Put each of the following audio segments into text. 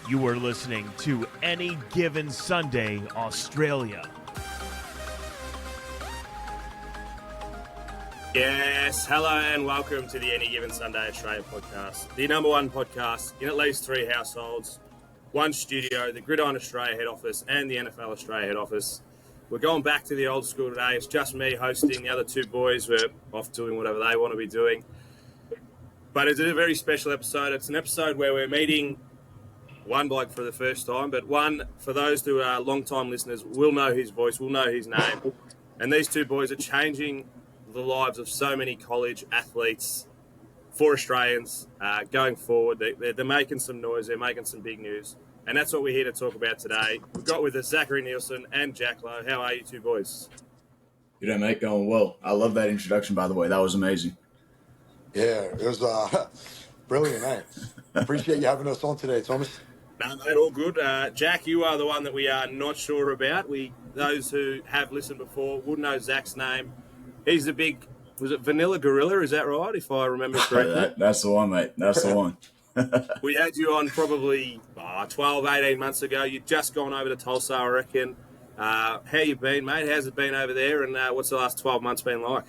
You are listening to Any Given Sunday, Australia. Yes, hello and welcome to the Any Given Sunday Australia podcast, the number one podcast in at least three households, one studio, the Gridiron Australia head office and the NFL Australia head office. We're going back to the old school today. It's just me hosting. The other two boys were off doing whatever they want to be doing. But it's a very special episode. It's an episode where we're meeting one bloke for the first time, but one, for those who are long-time listeners, will know his voice, will know his name. And these two boys are changing the lives of so many college athletes for Australians going forward. They're making some noise. They're making some big news. And that's what we're here to talk about today. We've got with us Zachary Nielsen and Jack Lowe. How are you two boys? Good day, mate. Going well. I love that introduction, by the way. That was amazing. Yeah, it was brilliant, mate. Appreciate you having us on today, Thomas. No, mate, all good. Jack, you are the one that we are not sure about. Those who have listened before would know Zach's name. He's the big, was it Vanilla Gorilla? Is that right, if I remember correctly? That's the one, mate. That's the one. We had you on probably 12, 18 months ago. You'd just gone over to Tulsa, I reckon. How you been, mate? How's it been over there? And what's the last 12 months been like?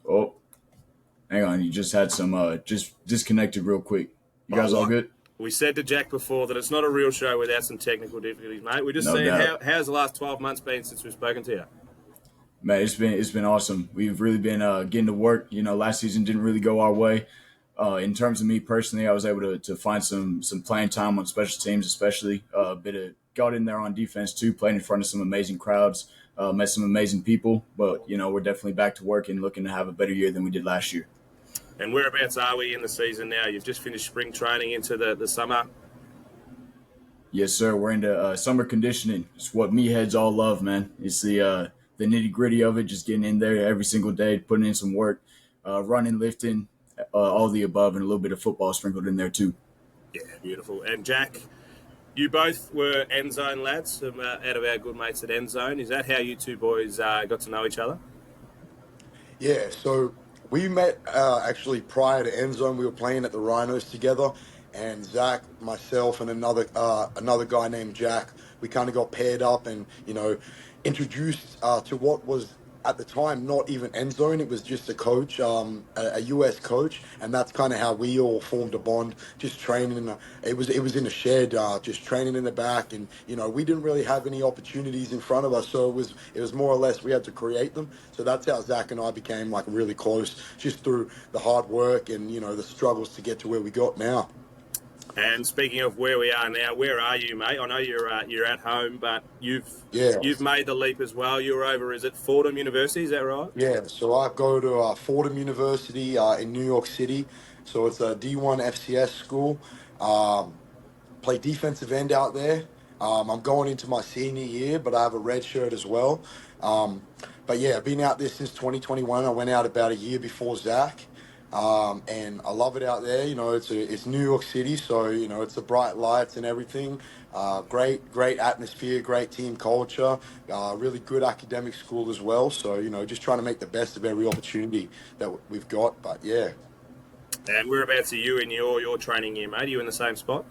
Oh, hang on. You just had some, just disconnected real quick. You guys all good? We said to Jack before that it's not a real show without some technical difficulties, mate. We're just saying, how's the last 12 months been since we've spoken to you? Man, it's been awesome. We've really been getting to work. You know, last season didn't really go our way. In terms of me personally, I was able to find some playing time on special teams, especially a bit of got in there on defense too, playing in front of some amazing crowds, met some amazing people. But, you know, we're definitely back to work and looking to have a better year than we did last year. And whereabouts are we in the season now? You've just finished spring training into the summer. Yes, sir. We're into summer conditioning. It's what meatheads all love, man. It's the nitty-gritty of it, just getting in there every single day, putting in some work, running, lifting, all the above, and a little bit of football sprinkled in there too. Yeah, beautiful. And Jack, you both were End Zone lads, out of our good mates at End Zone. Is that how you two boys got to know each other? Yeah, so we met actually prior to End Zone. We were playing at the Rhinos together, and Zach, myself, and another guy named Jack, we kind of got paired up and, you know, introduced to what was at the time not even End Zone. It was just a coach, a US coach, and that's kind of how we all formed a bond. Just training it was in a shed, just training in the back, and you know we didn't really have any opportunities in front of us, so it was more or less we had to create them. So that's how Zach and I became like really close, just through the hard work and you know the struggles to get to where we got now. And speaking of where we are now, where are you, mate? I know you're at home, but you've made the leap as well. You're over, is it Fordham University? Is that right? Yeah, so I go to Fordham University in New York City. So it's a D1 FCS school. Play defensive end out there. I'm going into my senior year, but I have a red shirt as well. But yeah, I've been out there since 2021. I went out about a year before Zach. And I love it out there. You know, it's New York City, so you know it's the bright lights and everything. Great atmosphere, great team culture, really good academic school as well. So you know, just trying to make the best of every opportunity that we've got. But yeah. And whereabouts are you in your training year, mate? Are you in the same spot?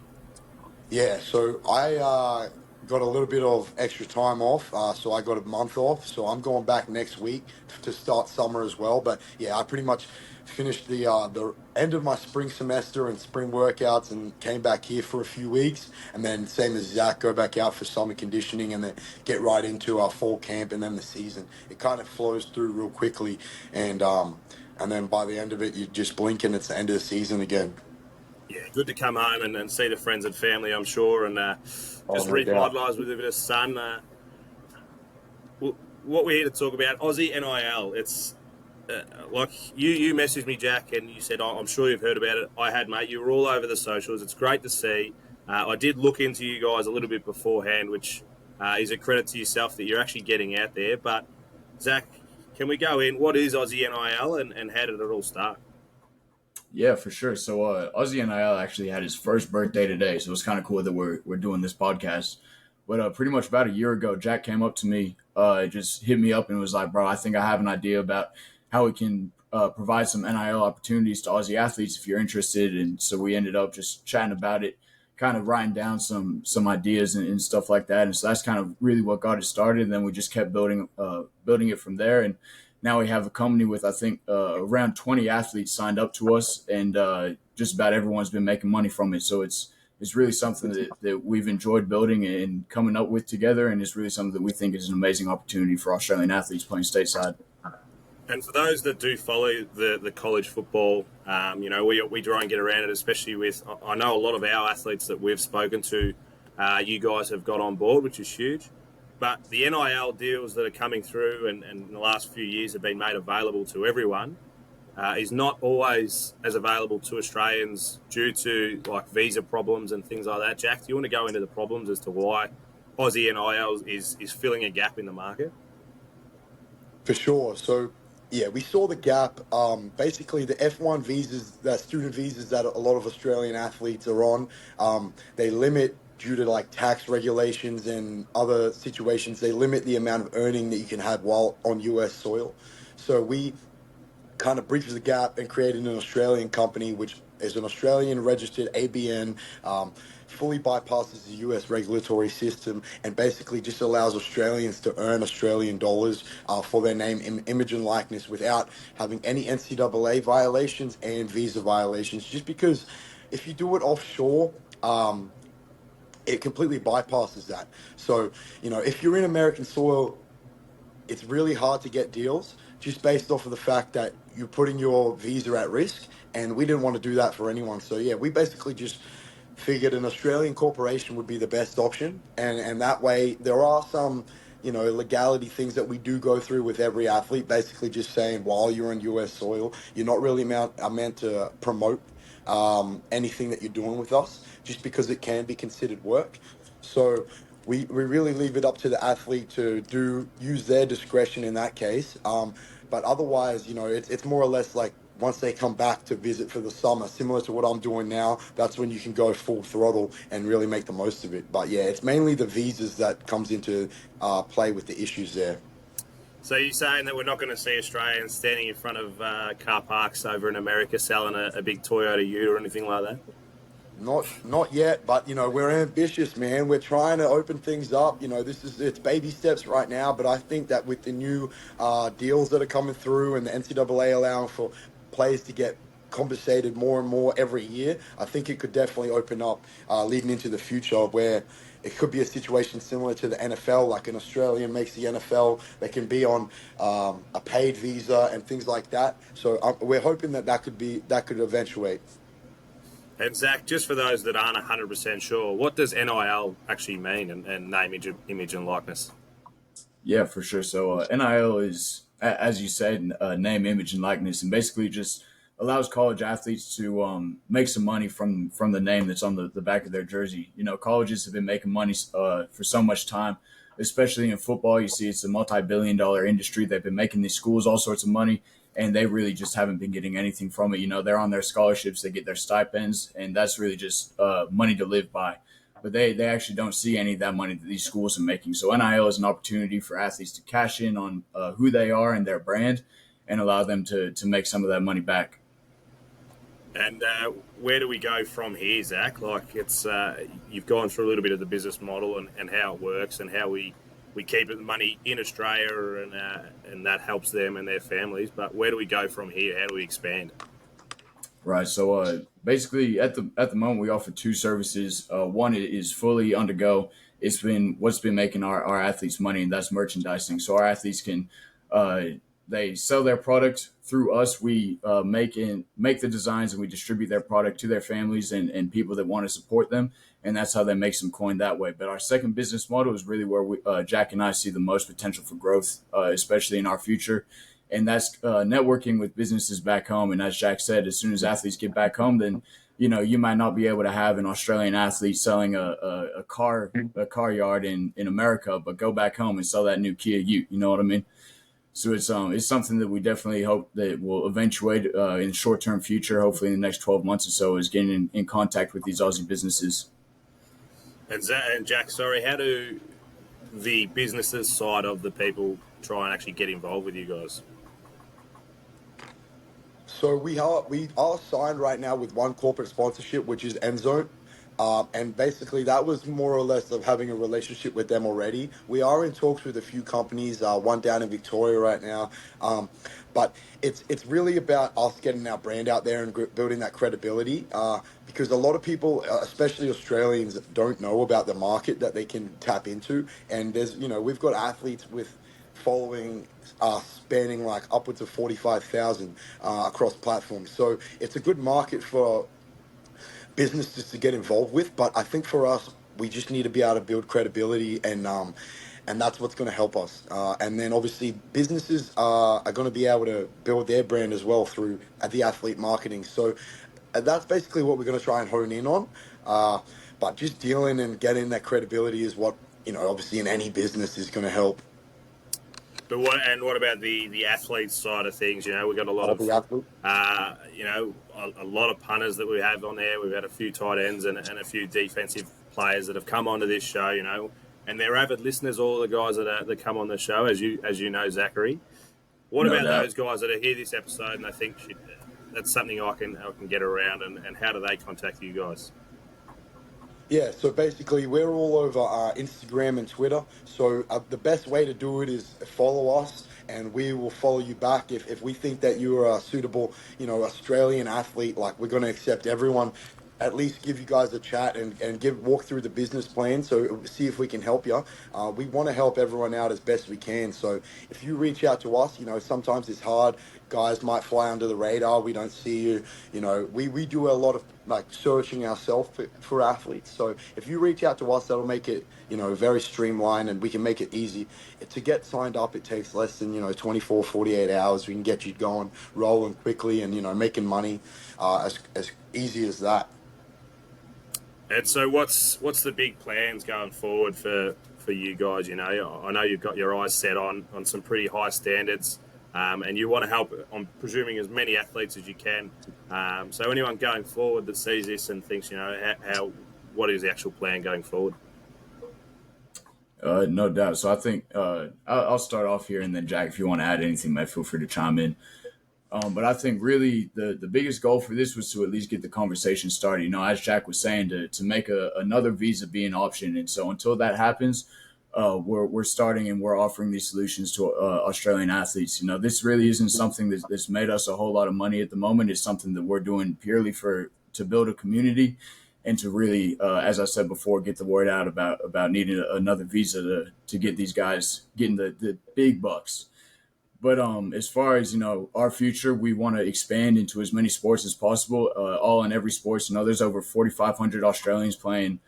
Yeah. So I got a little bit of extra time off, so I got a month off. So I'm going back next week to start summer as well. But yeah, I pretty much finished the end of my spring semester and spring workouts and came back here for a few weeks, and then same as Zach, go back out for summer conditioning and then get right into our fall camp and then the season. It kind of flows through real quickly, and then by the end of it you just blink and it's the end of the season again. Yeah, good to come home and see the friends and family, I'm sure, and just revitalise with a bit of sun. What we're here to talk about, Aussie NIL. It's like you messaged me, Jack, and you said, I'm sure you've heard about it. I had, mate. You were all over the socials. It's great to see. I did look into you guys a little bit beforehand, which is a credit to yourself that you're actually getting out there. But, Zach, can we go in? What is Aussie NIL and how did it all start? Yeah, for sure. So Aussie NIL actually had his first birthday today, so it's kind of cool that we're doing this podcast. But pretty much about a year ago, Jack came up to me, just hit me up and was like, bro, I think I have an idea about how we can provide some NIL opportunities to Aussie athletes if you're interested. And so we ended up just chatting about it, kind of writing down some ideas and stuff like that. And so that's kind of really what got it started. And then we just kept building it from there. And now we have a company with, I think, around 20 athletes signed up to us, and just about everyone's been making money from it. So it's really something that we've enjoyed building and coming up with together, and it's really something that we think is an amazing opportunity for Australian athletes playing stateside. And for those that do follow the college football, we try and get around it, especially with, I know a lot of our athletes that we've spoken to, you guys have got on board, which is huge. But the NIL deals that are coming through and in the last few years have been made available to everyone is not always as available to Australians due to like visa problems and things like that. Jack, do you want to go into the problems as to why Aussie NIL is filling a gap in the market? For sure. So, yeah, we saw the gap. Basically, the F1 visas, that student visas that a lot of Australian athletes are on, they limit, due to like tax regulations and other situations, they limit the amount of earning that you can have while on US soil. So we kind of bridges the gap and created an Australian company, which is an Australian registered ABN, fully bypasses the US regulatory system, and basically just allows Australians to earn Australian dollars for their name, image, and likeness without having any NCAA violations and visa violations. Just because if you do it offshore, it completely bypasses that. So, if you're in American soil, it's really hard to get deals just based off of the fact that you're putting your visa at risk, and we didn't want to do that for anyone. So yeah, we basically just figured an Australian corporation would be the best option, and that way there are some legality things that we do go through with every athlete, basically just saying while you're on US soil, you're not really meant to promote anything that you're doing with us, just because it can be considered work. So we really leave it up to the athlete to use their discretion in that case. But otherwise, it's more or less like once they come back to visit for the summer, similar to what I'm doing now, that's when you can go full throttle and really make the most of it. But yeah, it's mainly the visas that comes into play with the issues there. So you're saying that we're not going to see Australians standing in front of car parks over in America selling a big Toyota Ute or anything like that? Not yet, but we're ambitious, man. We're trying to open things up. It's baby steps right now, but I think that with the new deals that are coming through and the NCAA allowing for players to get compensated more and more every year, I think it could definitely open up leading into the future where it could be a situation similar to the NFL, like an Australian makes the NFL, they can be on a paid visa and things like that. So we're hoping that could eventuate. And Zach, just for those that aren't 100% sure, what does NIL actually mean and name, image and likeness? Yeah, for sure. So NIL is, as you said, name, image, and likeness, and basically just allows college athletes to make some money from the name that's on the back of their jersey. Colleges have been making money for so much time, especially in football. You see it's a multi-billion-dollar industry. They've been making these schools all sorts of money, and they really just haven't been getting anything from it. They're on their scholarships, they get their stipends, and that's really just money to live by. But they actually don't see any of that money that these schools are making. So NIL is an opportunity for athletes to cash in on who they are and their brand and allow them to make some of that money back. And where do we go from here, Zach? Like it's you've gone through a little bit of the business model and how it works and how we keep the money in Australia and that helps them and their families. But where do we go from here? How do we expand? Right. So basically, at the moment, we offer two services. One is fully on the go. It's been what's been making our athletes money, and that's merchandising. So our athletes can they sell their product through us. We make the designs and we distribute their product to their families and people that want to support them. And that's how they make some coin that way. But our second business model is really where Jack and I see the most potential for growth, especially in our future. And that's networking with businesses back home. And as Jack said, as soon as athletes get back home, then you might not be able to have an Australian athlete selling a car yard in America, but go back home and sell that new Kia Ute. You know what I mean? So it's something that we definitely hope that will eventuate in the short-term future, hopefully in the next 12 months or so, is getting in contact with these Aussie businesses. And Jack, sorry, how do the businesses side of the people try and actually get involved with you guys? So we are signed right now with one corporate sponsorship, which is Endzone. And basically, that was more or less of having a relationship with them already. We are in talks with a few companies, one down in Victoria right now. But it's really about us getting our brand out there and building that credibility. Because a lot of people, especially Australians, don't know about the market that they can tap into. And we've got athletes with following spanning like upwards of 45,000 across platforms. So it's a good market for businesses to get involved with. But I think for us, we just need to be able to build credibility, and that's what's going to help us. And then obviously businesses are going to be able to build their brand as well through the athlete marketing. So that's basically what we're going to try and hone in on. But just dealing and getting that credibility is what, obviously in any business is going to help. But what about the athletes side of things? We've got a lot The athlete. a lot of punters that we have on there. We've had a few tight ends and a few defensive players that have come onto this show, and they're avid listeners, all the guys that come on the show, as you know, Zachary. What about those guys that hear this episode and they think, shit, that's something I can get around, and how do they contact you guys? Yeah, so basically we're all over Instagram and Twitter. So the best way to do it is follow us, and we will follow you back. If we think that you are a suitable, Australian athlete, like we're going to accept everyone. At least give you guys a chat and walk through the business plan, so see if we can help you. We want to help everyone out as best we can. So if you reach out to us, sometimes it's hard. Guys might fly under the radar. We don't see you. We do a lot of like searching ourselves for athletes. So if you reach out to us, that'll make it very streamlined, and we can make it easy. To get signed up, it takes less than 24, 48 hours. We can get you going, rolling quickly, and making money as easy as that. And so what's the big plans going forward for you guys? I know you've got your eyes set on some pretty high standards, and you want to help, I'm presuming, as many athletes as you can. So anyone going forward that sees this and thinks, what is the actual plan going forward? No doubt. So I think I'll start off here, and then Jack, if you want to add anything, mate, feel free to chime in. But I think really the biggest goal for this was to at least get the conversation started. As Jack was saying, to make another visa be an option. And so until that happens, we're starting and we're offering these solutions to Australian athletes. This really isn't something that's made us a whole lot of money at the moment. It's something that we're doing purely to build a community and to really, as I said before, get the word out about needing another visa to get these guys getting the big bucks. But as far as, our future, we want to expand into as many sports as possible, all in every sport. There's over 4,500 Australians playing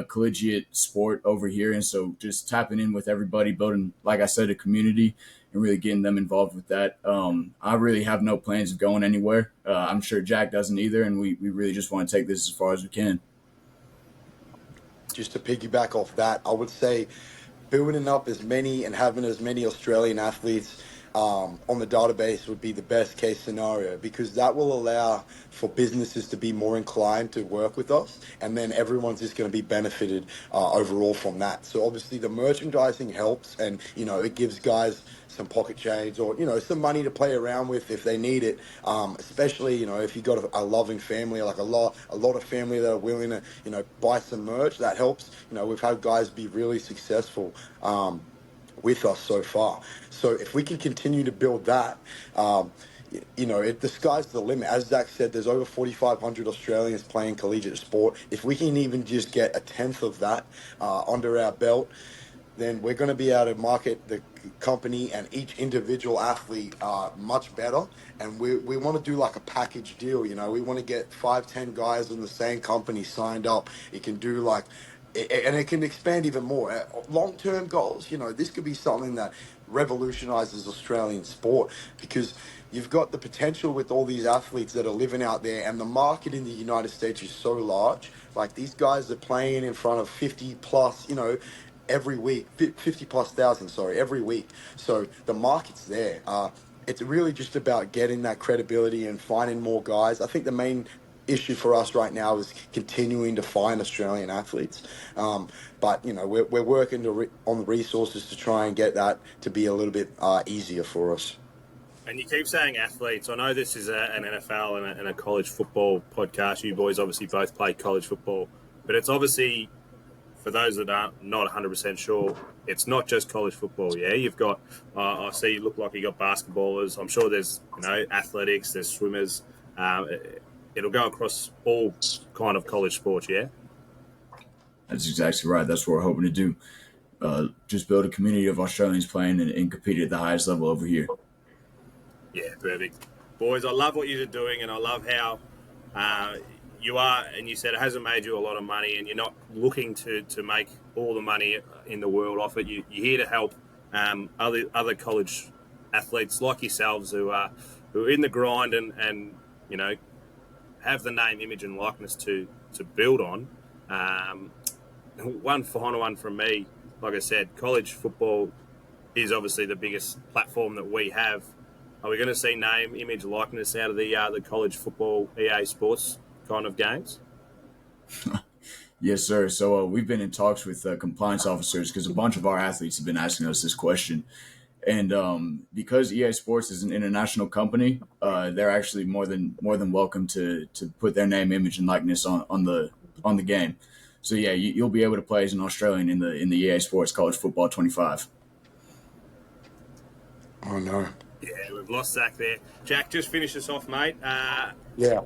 collegiate sport over here. And so just tapping in with everybody, building, like I said, a community and really getting them involved with that. I really have no plans of going anywhere. I'm sure Jack doesn't either. And we really just want to take this as far as we can. Just to piggyback off that, I would say building up as many and having as many Australian athletes on the database would be the best case scenario, because that will allow for businesses to be more inclined to work with us, and then everyone's just going to be benefited overall from that. So obviously the merchandising helps, and it gives guys some pocket change or some money to play around with if they need it, especially if you got a loving family, like a lot of family that are willing to buy some merch. That helps. We've had guys be really successful with us so far. So if we can continue to build that, the sky's the limit. As Zach said, there's over 4,500 Australians playing collegiate sport. If we can even just get a tenth of that under our belt, then we're going to be able to market the company and each individual athlete much better. And we want to do like a package deal. We want to get 5-10 guys in the same company signed up. It can do like, and it can expand even more. Long-term goals, this could be something that revolutionizes Australian sport, because you've got the potential with all these athletes that are living out there, and the market in the United States is so large. Like, these guys are playing in front of 50 plus, every week, 50 plus thousand, every week. So the market's there. It's really just about getting that credibility and finding more guys. I think the main issue for us right now is continuing to find Australian athletes. But we're working on the resources to try and get that to be a little bit easier for us. And you keep saying athletes. I know this is an NFL and a college football podcast. You boys obviously both play college football. But it's obviously, for those that are not 100% sure, it's not just college football. Yeah, you've got. I see you look like you got basketballers. I'm sure there's athletics, there's swimmers. It'll go across all kind of college sports. Yeah. That's exactly right. That's what we're hoping to do. Just build a community of Australians playing and compete at the highest level over here. Yeah, perfect. Boys, I love what you're doing, and I love how you are, and you said it hasn't made you a lot of money, and you're not looking to make all the money in the world off it. You're here to help other college athletes like yourselves who are in the grind and have the name, image, and likeness to build on. One final one from me. Like I said, college football is obviously the biggest platform that we have. Are we going to see name, image, likeness out of the college football EA Sports kind of games? Yes, sir. So we've been in talks with compliance officers because a bunch of our athletes have been asking us this question. And because EA Sports is an international company, they're actually more than welcome to put their name, image, and likeness on the game. So yeah, you'll be able to play as an Australian in the EA Sports College Football 25. Oh no. Yeah, we've lost Zach there. Jack, just finish us off, mate. Yeah.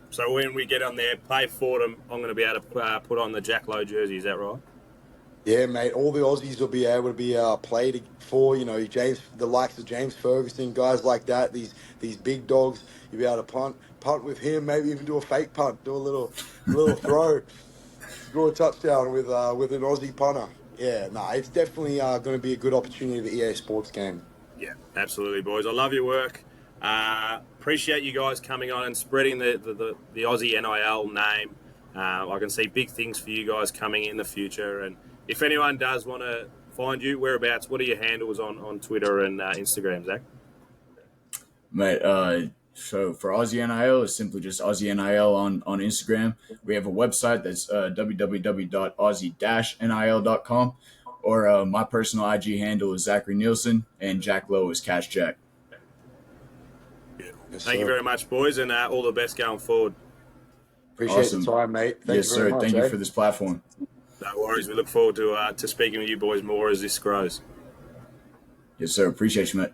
So when we get on there, play Fordham, I'm going to be able to put on the Jack Lowe jersey. Is that right? Yeah, mate. All the Aussies will be able to be played for. The likes of James Ferguson, guys like that. These big dogs. You'll be able to punt with him. Maybe even do a fake punt. Do a little throw, score a touchdown with an Aussie punter. Yeah, it's definitely going to be a good opportunity for the EA Sports game. Yeah, absolutely, boys. I love your work. Appreciate you guys coming on and spreading the Aussie NIL name. I can see big things for you guys coming in the future. And if anyone does want to find you, whereabouts, what are your handles on Twitter and Instagram, Zach? Mate, so for Aussie NIL, it's simply just Aussie NIL on Instagram. We have a website that's www.aussie-nil.com, or my personal IG handle is Zachary Nielsen, and Jack Lowe is Cash Jack. Yes, Thank you very much, boys, and all the best going forward. Appreciate Awesome. the time, mate. Thank Yes, you very sir. much, Thank you for this platform. No worries. We look forward to speaking with you boys more as this grows. Yes, sir. Appreciate you, mate.